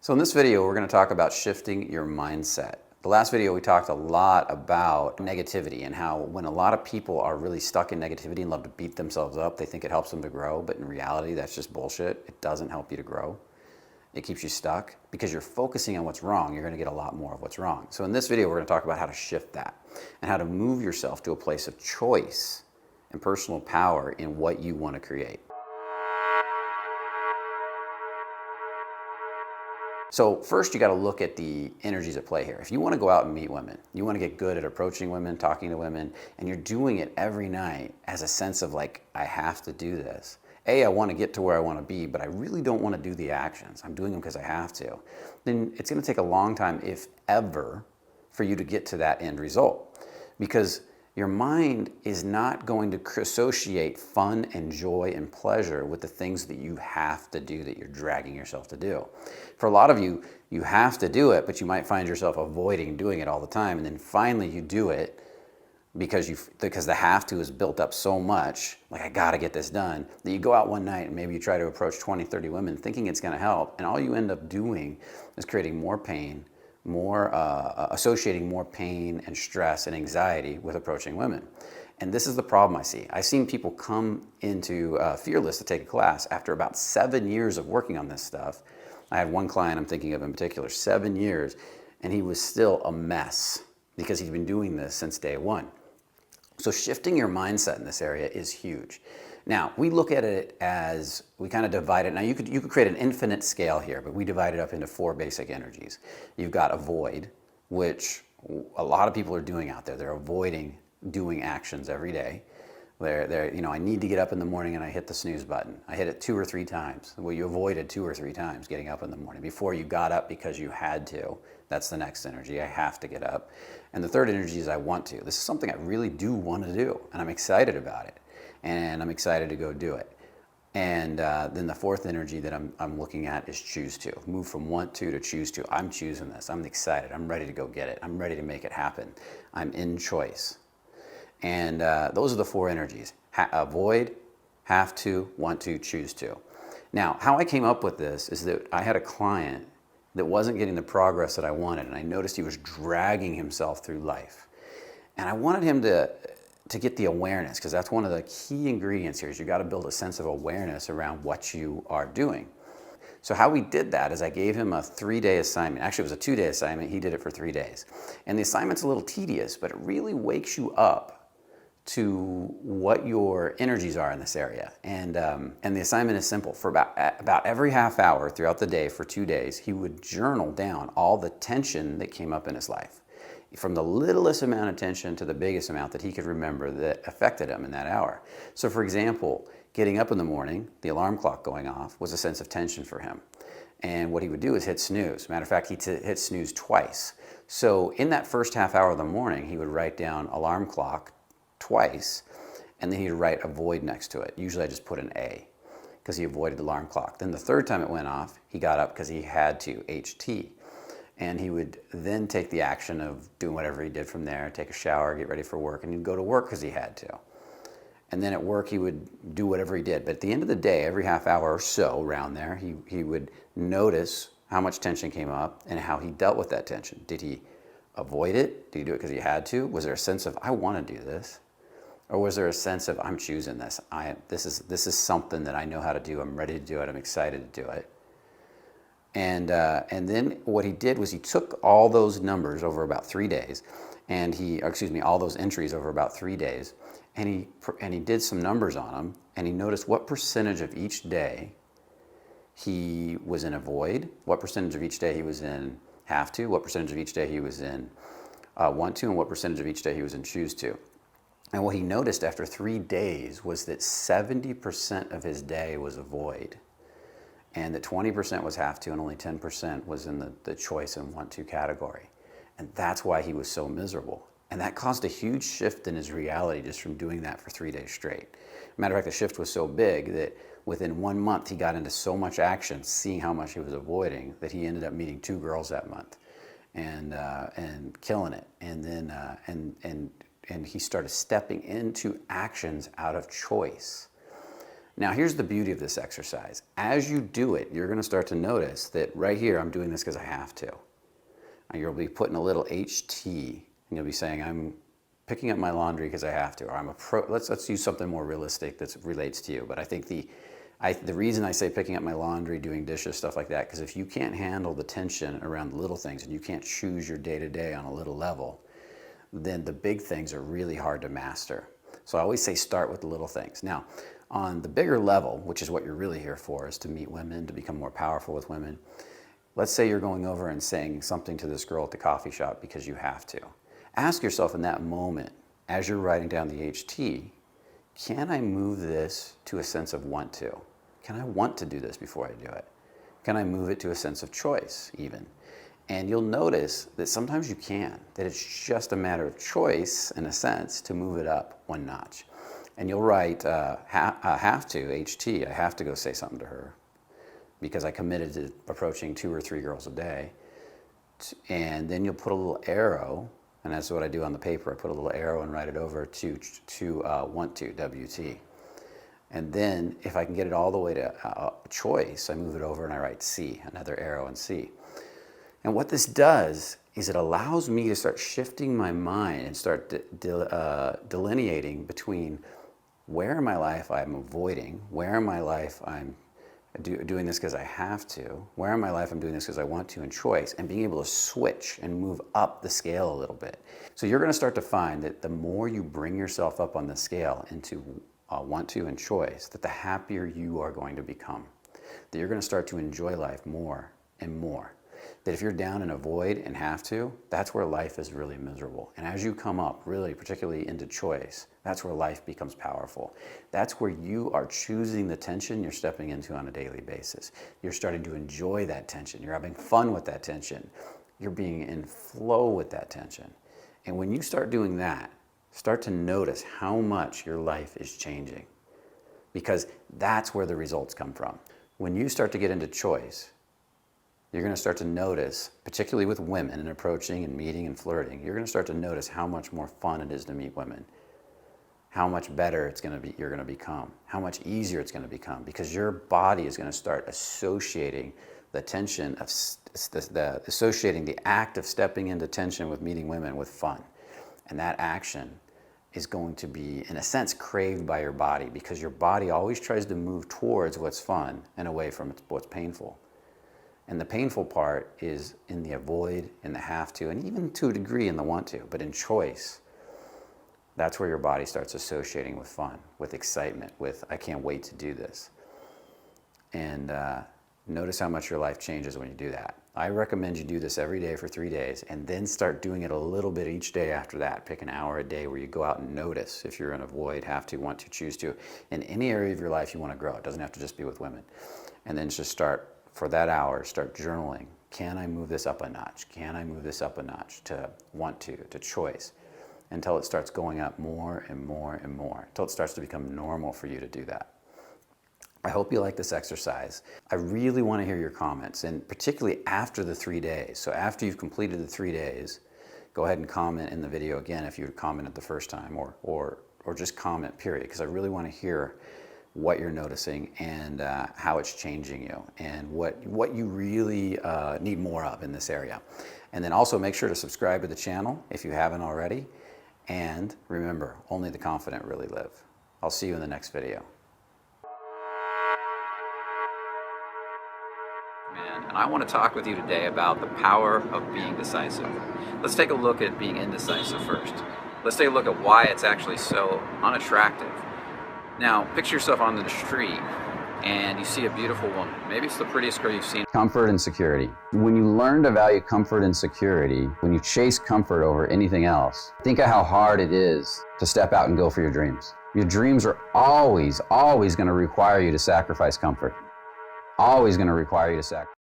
So in this video, we're going to talk about shifting your mindset. The last video, we talked a lot about negativity and how when a lot of people are really stuck in negativity and love to beat themselves up, they think it helps them to grow, but in reality, that's just bullshit. It doesn't help you to grow. It keeps you stuck because you're focusing on what's wrong. You're going to get a lot more of what's wrong. So in this video, we're going to talk about how to shift that and how to move yourself to a place of choice and personal power in what you want to create. So first you got to look at the energies at play here. If you want to go out and meet women, you want to get good at approaching women, talking to women, and you're doing it every night as a sense of like, I have to do this. I want to get to where I want to be, but I really don't want to do the actions. I'm doing them because I have to. Then it's going to take a long time, if ever, for you to get to that end result. Because your mind is not going to associate fun and joy and pleasure with the things that you have to do, that you're dragging yourself to do. For a lot of you, you have to do it, but you might find yourself avoiding doing it all the time. And then finally you do it because the have to is built up so much, like I got to get this done, that you go out one night and maybe you try to approach 20, 30 women thinking it's going to help. And all you end up doing is creating more pain, associating more pain and stress and anxiety with approaching women. And this is the problem I see. I've seen people come into Fearless to take a class after about 7 years of working on this stuff. I had one client I'm thinking of in particular, 7 years, and he was still a mess because he's been doing this since day one. So shifting your mindset in this area is huge. Now, we look at it as, we kind of divide it. Now, you could create an infinite scale here, but we divide it up into 4 basic energies. You've got avoid, which a lot of people are doing out there. They're avoiding doing actions every day. I need to get up in the morning and I hit the snooze button. I hit it 2 or 3 times. Well, you avoided 2 or 3 times getting up in the morning. Before you got up because you had to. That's the next energy. I have to get up. And the third energy is I want to. This is something I really do want to do, and I'm excited about it. And I'm excited to go do it. And then the fourth energy that I'm looking at is choose to. Move from want to choose to. I'm choosing this. I'm excited. I'm ready to go get it. I'm ready to make it happen. I'm in choice. And those are the 4 energies. Avoid, have to, want to, choose to. Now, how I came up with this is that I had a client that wasn't getting the progress that I wanted, and I noticed he was dragging himself through life. And I wanted him to get the awareness, because that's one of the key ingredients here, is you got to build a sense of awareness around what you are doing. So how we did that is I gave him a 3-day assignment. Actually, it was a 2-day assignment. He did it for 3 days. And the assignment's a little tedious, but it really wakes you up to what your energies are in this area. And the assignment is simple. For about every half hour throughout the day for 2 days, he would journal down all the tension that came up in his life, from the littlest amount of tension to the biggest amount that he could remember that affected him in that hour. So for example, getting up in the morning, the alarm clock going off, was a sense of tension for him. And what he would do is hit snooze. Matter of fact, he hit snooze twice. So in that first half hour of the morning, he would write down alarm clock twice, and then he'd write avoid next to it. Usually I just put an A, because he avoided the alarm clock. Then the third time it went off, he got up because he had to, HT. And he would then take the action of doing whatever he did from there, take a shower, get ready for work, and he'd go to work because he had to. And then at work he would do whatever he did. But at the end of the day, every half hour or so around there, he would notice how much tension came up and how he dealt with that tension. Did he avoid it? Did he do it because he had to? Was there a sense of, I want to do this? Or was there a sense of, I'm choosing this. This is something that I know how to do. I'm ready to do it. I'm excited to do it. And then what he did was he took all those numbers over about 3 days, and all those entries over about 3 days, and he did some numbers on them, and he noticed what percentage of each day he was in avoid, what percentage of each day he was in have to, what percentage of each day he was in want to, and what percentage of each day he was in choose to. And what he noticed after 3 days was that 70% of his day was avoid, and that 20% was have to, and only 10% was in the choice and want to category. And that's why he was so miserable. And that caused a huge shift in his reality just from doing that for 3 days straight. Matter of fact, the shift was so big that within 1 month, he got into so much action, seeing how much he was avoiding, that he ended up meeting 2 girls that month and killing it. And then and he started stepping into actions out of choice. Now, here's the beauty of this exercise. As you do it, you're going to start to notice that right here, I'm doing this because I have to. And you'll be putting a little HT, and you'll be saying, I'm picking up my laundry because I have to, or let's use something more realistic that relates to you. But I think the reason I say picking up my laundry, doing dishes, stuff like that, because if you can't handle the tension around the little things and you can't choose your day-to-day on a little level, then the big things are really hard to master. So I always say start with the little things. Now, on the bigger level, which is what you're really here for, is to meet women, to become more powerful with women. Let's say you're going over and saying something to this girl at the coffee shop because you have to. Ask yourself in that moment, as you're writing down the HT, can I move this to a sense of want to? Can I want to do this before I do it? Can I move it to a sense of choice even? And you'll notice that sometimes you can, that it's just a matter of choice, in a sense, to move it up one notch. And you'll write, have to, HT, I have to go say something to her because I committed to approaching 2 or 3 girls a day. And then you'll put a little arrow, and that's what I do on the paper. I put a little arrow and write it over to want to, WT. And then if I can get it all the way to choice, I move it over and I write C, another arrow and C. And what this does is it allows me to start shifting my mind and start delineating between where in my life I'm avoiding, where in my life I'm doing this because I have to, where in my life I'm doing this because I want to, and choice, and being able to switch and move up the scale a little bit. So you're going to start to find that the more you bring yourself up on the scale into want to and choice, that the happier you are going to become. That you're going to start to enjoy life more and more. That if you're down in avoid and have to, that's where life is really miserable. And as you come up, really, particularly into choice, that's where life becomes powerful. That's where you are choosing the tension you're stepping into on a daily basis. You're starting to enjoy that tension. You're having fun with that tension. You're being in flow with that tension. And when you start doing that, start to notice how much your life is changing. Because that's where the results come from. When you start to get into choice, you're going to start to notice, particularly with women and approaching and meeting and flirting, you're going to start to notice how much more fun it is to meet women, how much better you're going to become, how much easier it's going to become, because your body is going to start associating the tension of associating the act of stepping into tension with meeting women with fun. And that action is going to be, in a sense, craved by your body, because your body always tries to move towards what's fun and away from what's painful. And the painful part is in the avoid, in the have to, and even to a degree in the want to. But in choice, that's where your body starts associating with fun, with excitement, with I can't wait to do this. And notice how much your life changes when you do that. I recommend you do this every day for 3 days, and then start doing it a little bit each day after that. Pick an hour a day where you go out and notice if you're in avoid, have to, want to, choose to. In any area of your life you want to grow. It doesn't have to just be with women. And then just start, for that hour, start journaling. Can I move this up a notch? Can I move this up a notch to want to choice? Until it starts going up more and more and more, until it starts to become normal for you to do that. I hope you like this exercise. I really want to hear your comments, and particularly after the 3 days. So after you've completed the 3 days, go ahead and comment in the video again if you commented the first time, or just comment, period, because I really want to hear what you're noticing and how it's changing you, and what you really need more of in this area. And then also make sure to subscribe to the channel if you haven't already. And remember, only the confident really live. I'll see you in the next video. And I want to talk with you today about the power of being decisive. Let's take a look at being indecisive first. Let's take a look at why it's actually so unattractive. Now, picture yourself on the street and you see a beautiful woman. Maybe it's the prettiest girl you've seen. Comfort and security. When you learn to value comfort and security, when you chase comfort over anything else, think of how hard it is to step out and go for your dreams. Your dreams are always going to require you to sacrifice comfort. Always going to require you to sacrifice.